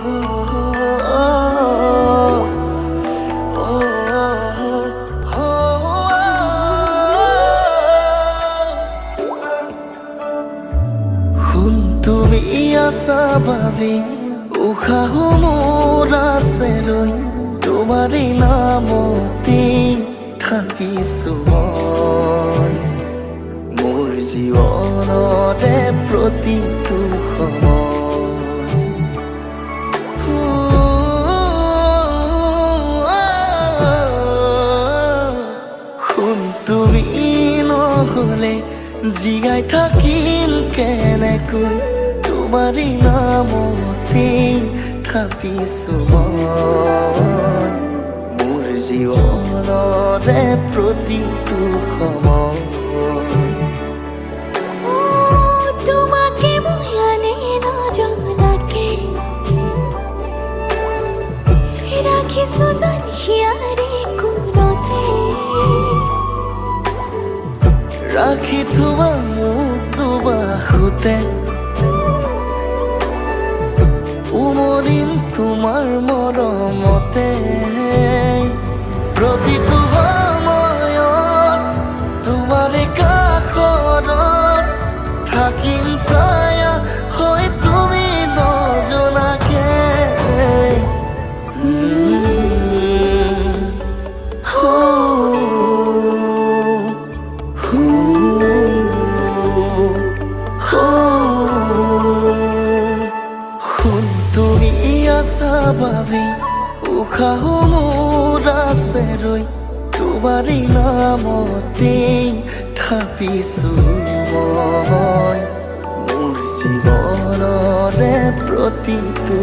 তুমি আছাবাবে উশাহ মোৰ আছে ৰৈ তোমাৰে নামতে থাকিছো মই মোৰ জীৱনৰে প্ৰতিটো সময় তুমি নহ'লে জীয়াই থাকিম কেনেকৈ তোমাৰে নামতে থাকিছো মই মোৰ জীৱনৰে প্ৰতিটো সময় তোমাকে মই আনে নজনাকে ৰাখিছো যেন হিয়াৰে কোনতে ৰাখি থোৱা মোক দুবাহুতে উমৰিম তোমাৰ মৰমতে প্ৰতিটো সময়ত তোমাৰে কাষৰত থাকিম ছায়া হৈ তুমি নজনাকে তুমি আছাবাবে উশাহ মোৰ আছে ৰৈ তোমাৰে নামতে থাকিছো মই মোৰ জীৱনৰে প্ৰতিটো